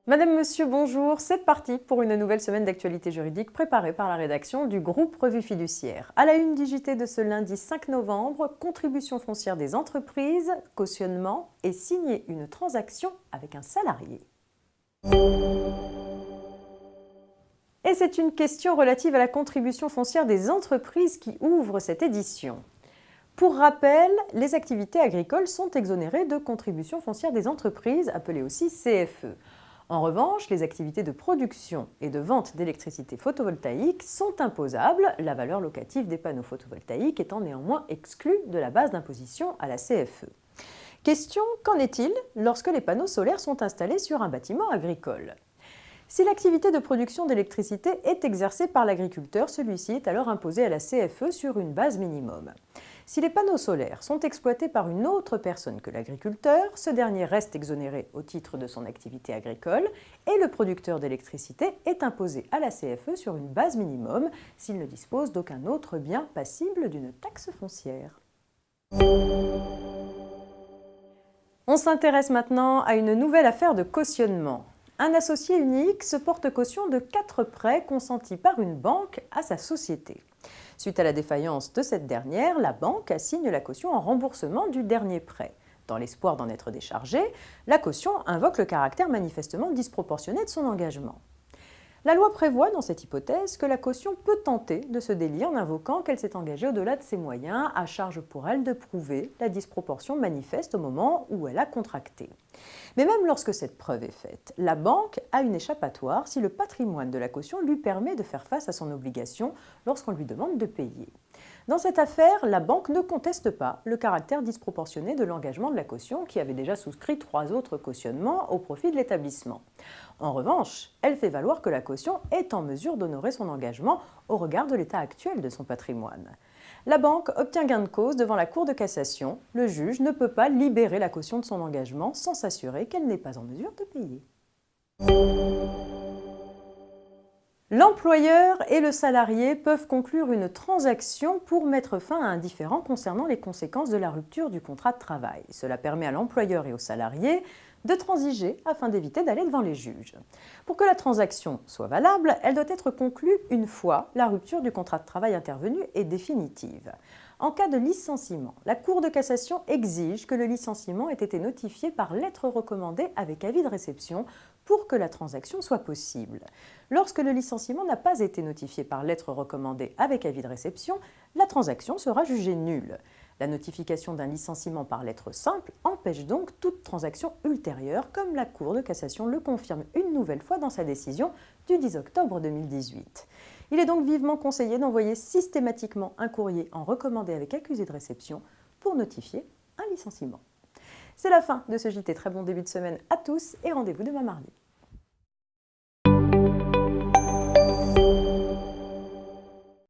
Madame, Monsieur, bonjour, c'est parti pour une nouvelle semaine d'actualité juridique préparée par la rédaction du groupe Revue Fiduciaire. À la une du JT de ce lundi 5 novembre, contribution foncière des entreprises, cautionnement et signer une transaction avec un salarié. Et c'est une question relative à la contribution foncière des entreprises qui ouvre cette édition. Pour rappel, les activités agricoles sont exonérées de contribution foncière des entreprises, appelée aussi CFE. En revanche, les activités de production et de vente d'électricité photovoltaïque sont imposables, la valeur locative des panneaux photovoltaïques étant néanmoins exclue de la base d'imposition à la CFE. Question, qu'en est-il lorsque les panneaux solaires sont installés sur un bâtiment agricole ? Si l'activité de production d'électricité est exercée par l'agriculteur, celui-ci est alors imposé à la CFE sur une base minimum. Si les panneaux solaires sont exploités par une autre personne que l'agriculteur, ce dernier reste exonéré au titre de son activité agricole et le producteur d'électricité est imposé à la CFE sur une base minimum s'il ne dispose d'aucun autre bien passible d'une taxe foncière. On s'intéresse maintenant à une nouvelle affaire de cautionnement. Un associé unique se porte caution de 4 prêts consentis par une banque à sa société. Suite à la défaillance de cette dernière, la banque assigne la caution en remboursement du dernier prêt. Dans l'espoir d'en être déchargée, la caution invoque le caractère manifestement disproportionné de son engagement. La loi prévoit dans cette hypothèse que la caution peut tenter de se délier en invoquant qu'elle s'est engagée au-delà de ses moyens, à charge pour elle de prouver la disproportion manifeste au moment où elle a contracté. Mais même lorsque cette preuve est faite, la banque a une échappatoire si le patrimoine de la caution lui permet de faire face à son obligation lorsqu'on lui demande de payer. Dans cette affaire, la banque ne conteste pas le caractère disproportionné de l'engagement de la caution qui avait déjà souscrit 3 autres cautionnements au profit de l'établissement. En revanche, elle fait valoir que la caution est en mesure d'honorer son engagement au regard de l'état actuel de son patrimoine. La banque obtient gain de cause devant la Cour de cassation. Le juge ne peut pas libérer la caution de son engagement sans s'assurer qu'elle n'est pas en mesure de payer. L'employeur et le salarié peuvent conclure une transaction pour mettre fin à un différend concernant les conséquences de la rupture du contrat de travail. Cela permet à l'employeur et au salarié de transiger afin d'éviter d'aller devant les juges. Pour que la transaction soit valable, elle doit être conclue une fois la rupture du contrat de travail intervenue est définitive. En cas de licenciement, la Cour de cassation exige que le licenciement ait été notifié par lettre recommandée avec avis de réception pour que la transaction soit possible. Lorsque le licenciement n'a pas été notifié par lettre recommandée avec avis de réception, la transaction sera jugée nulle. La notification d'un licenciement par lettre simple empêche donc toute transaction ultérieure, comme la Cour de cassation le confirme une nouvelle fois dans sa décision du 10 octobre 2018. Il est donc vivement conseillé d'envoyer systématiquement un courrier en recommandé avec accusé de réception pour notifier un licenciement. C'est la fin de ce JT. Très bon début de semaine à tous et rendez-vous demain mardi.